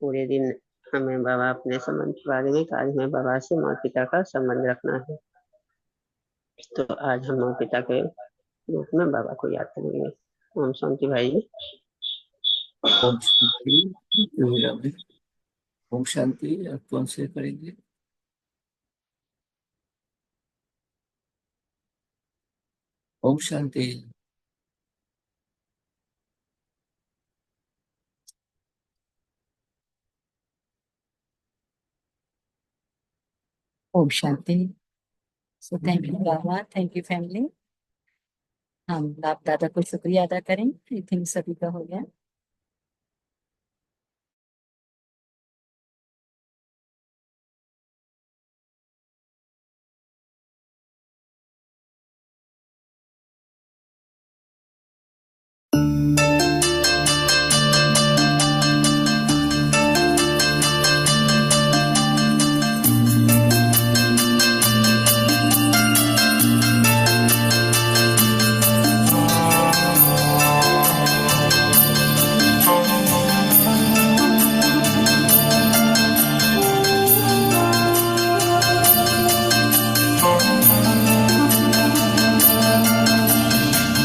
पूरे दिन हमें बाबा अपने संबंध के बारे में, आज हमें बाबा से माता पिता का संबंध रखना है। तो आज हम माता पिता के रूप में बाबा को याद करेंगे। ओम शांति भाई जी। ओम शांति। ओम शांति। आप कौन से करेंगे? ओम शांति। ओम शांति। सो थैंक यू बाबा। Thank you family. हम बाप दादा को शुक्रिया अदा करें। आई थिंक सभी का हो गया।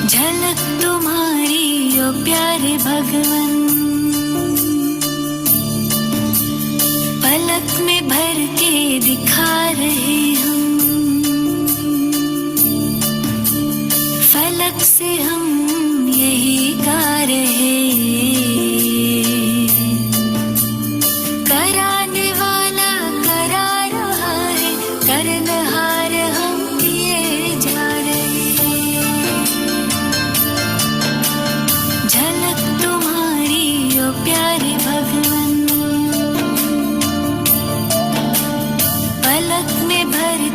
झलक तुम्हारी ओ प्यारे भगवन, पलक में भर के दिखा रहे हम, फलक से हम यही गा रहे। कराने वाला करा रहा है, करनहार हम किए जा रहे। झलक तुम्हारी ओ प्यारे भगवन, पलक में भर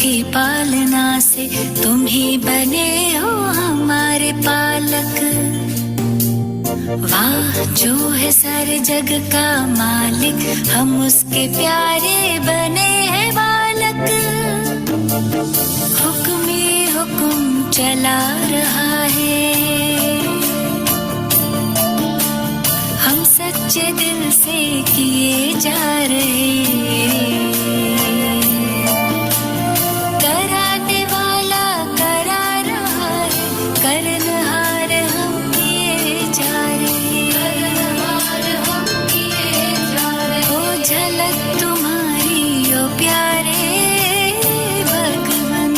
की पालना से तुम ही बने हो हमारे पालक। वाह जो है सारे जग का मालिक, हम उसके प्यारे बने हैं बालक। हुक्म ही हुक्म चला रहा है, हम सच्चे दिल से किए जा रहे। कराने वाला करा रहा है, करनहार हम किए जा रहे। करनहार हम किए जा रहे। ओ झलक तुम्हारी ओ प्यारे भगवन।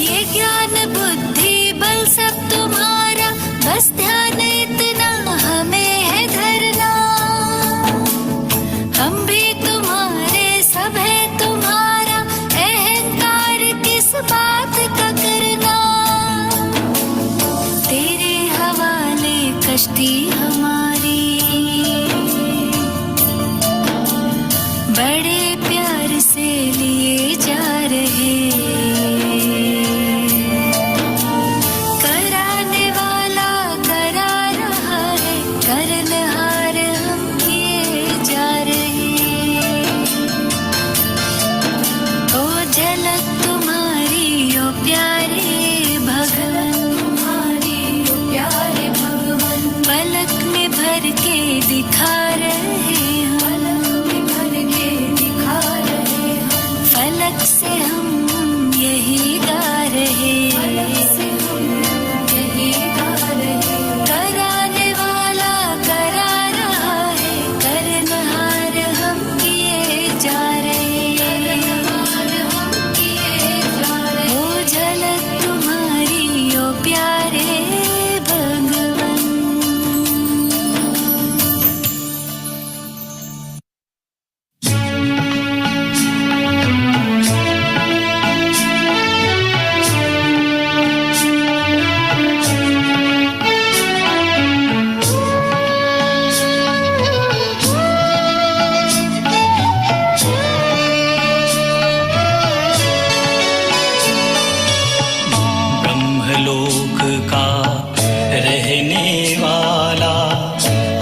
ये ज्ञान बुद्धि बल सब तुम्हारा, बस ध्यान इतना हमें है धरना। हम भी तुम्हारे सब है तुम्हारा, अहंकार किस बात का करना। तेरे हवाले कश्ती हमारी, बड़े प्यार से लिए जा रहे। कराने वाला करा रहा है, करनहार हम किए जा रहे। ओ झलक तुम्हारी ओ प्यारे भगवन। तुम्हारी ओ प्यारे भगवन। पलक में भर के दिखा रहे हम। पलक में भर के दिखा रहे हम। फलक से हम यही गा रहे। फलक से हम यही गा रहे। कराने वाला करा रहा है, करनहार हम किए जा रहे। करनहार हम किए जा रहे। ओ झलक तुम्हारी ओ प्यारे भगवन। ब्रह्मलोक का रहने वाला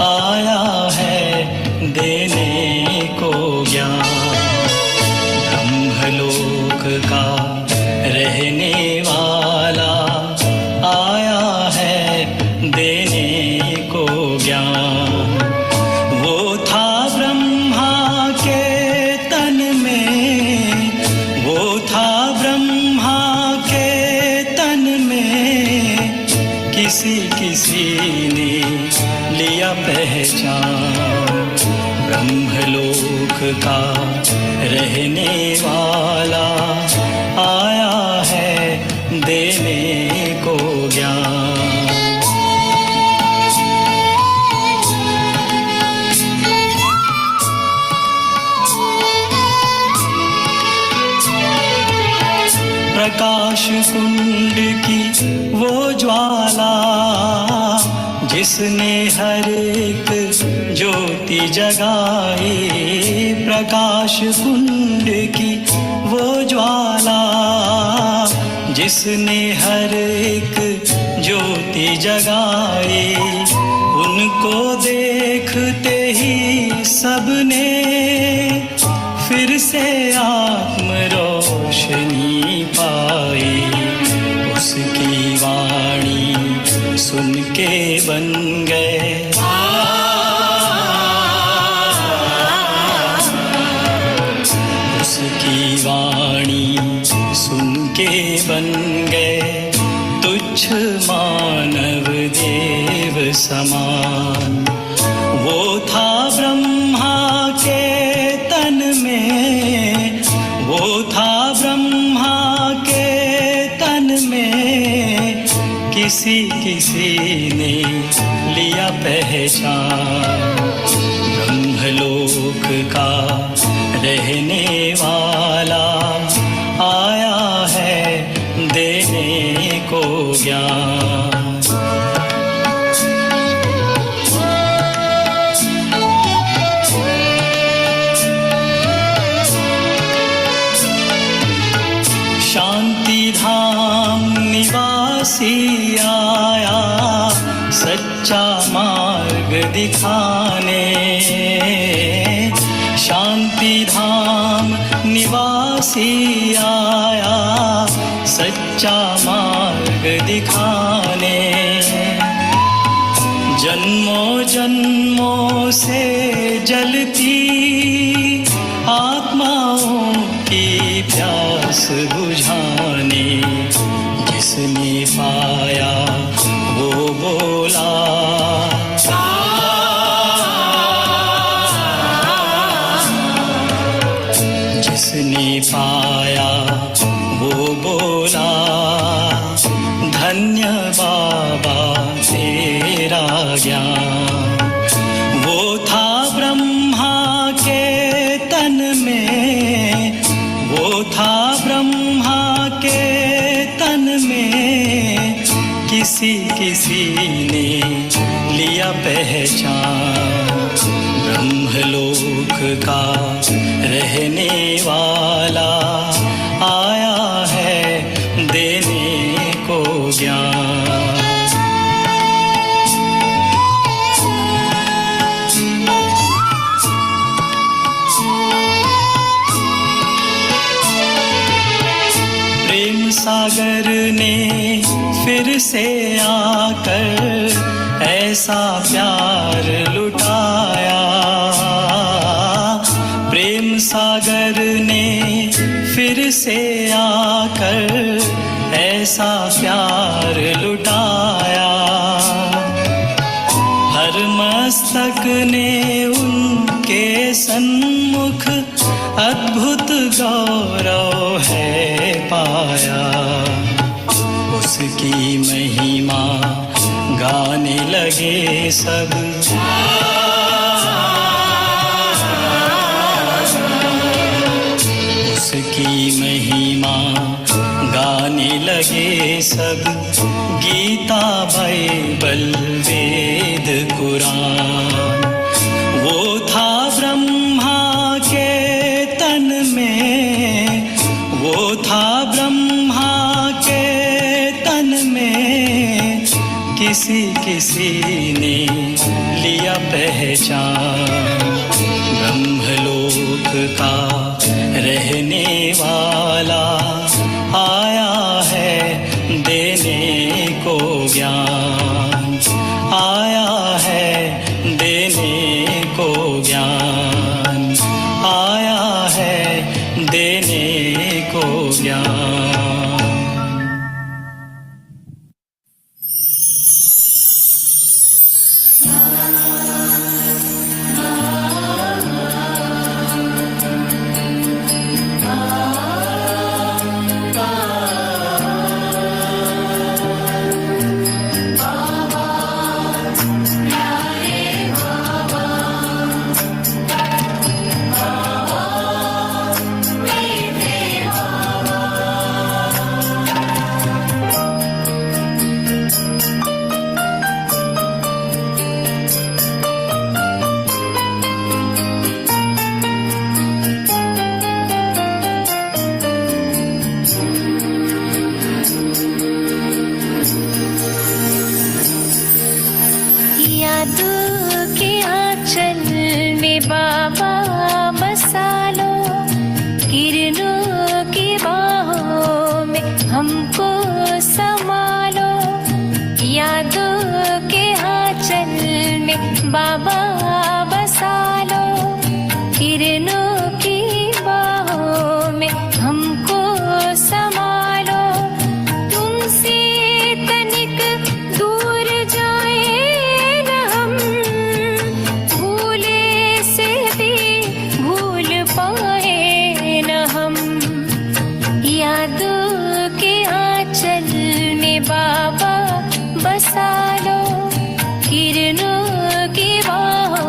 आया है देने को ज्ञान। ब्रह्मलोक का रहने वाला आया है देने को ज्ञान। वो था ब्रह्मा के तन में, वो था ब्रह्मा के तन में, किसी किसी ने लिया पहचान। ब्रह्मलोक का रहने वाला आया है देने को ज्ञान। प्रकाश कुंड की वो ज्वाला, जिसने हर एक ज्योति जगाई। प्रकाश कुंड की वो ज्वाला, जिसने हर एक ज्योति जगाई। उनको देखते ही सबने फिर से आत्म रोशनी पाई। उसकी वाणी सुन के बन गए उसकी वाणी सुन के बन गए तुच्छ मानव देव समान। वो था ब्रह्मा के तन में, वो था ब्रह्मा के तन में, किसी किसी ने लिया पहचान। ब्रह्मलोक का रहने वाला को ज्ञान। शांति धाम निवासी आया सच्चा मार्ग दिखाने। शांति धाम निवासी आया सच्चा मार्ग दिखाने। जन्मों जन्मों से जलती आत्माओं की प्यास बुझाने। जिसने पाया वो बोला जिसने पाया वो बोला धन्य बाबा तेरा ज्ञान। वो था ब्रह्मा के तन में, वो था ब्रह्मा के तन में, किसी किसी ने लिया पहचान। ब्रह्मलोक का रहने वाला आया है देने को ज्ञान। प्रेम सागर ने फिर से आकर ऐसा प्यार लुटाया। प्रेम सागर ने फिर से आकर ऐसा प्यार लुटाया। हर मस्तक ने उनके सन्मुख अद्भुत गौरव है पाया। उसकी महिमा गाने लगे सब। उसकी महिमा गाने लगे सब। गीता बाइबल वेद कुरान। वो था ब्रह्मा के तन में, वो था ब्रह्मा के तन में, किसी किसी ने लिया पहचान। ब्रह्मलोक का रहने वाला आया है देने को ज्ञान। आया है देने को ज्ञान। आया है देने को ज्ञान। बाबा बसा लो किरणों की बाहों में हमको संभालो। तुमसे तनिक दूर जाए न हम, भूले से भी भूल पाए न हम। यादों के आंचल में बाबा बसा लो किरणों की बाहों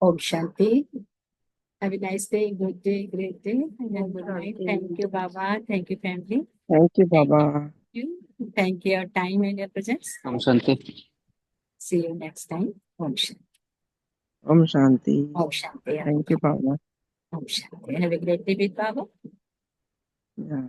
Om Shanti. Have a nice day, good day, great day, and then good night. Thank you, Baba. Thank you, family. Thank you, Baba. Thank you, your time and your presence. Om Shanti. See you next time. Om Shanti. Om Shanti. Om Shanti. Thank you, Baba. Om Shanti. Have a great day with Baba. Yeah.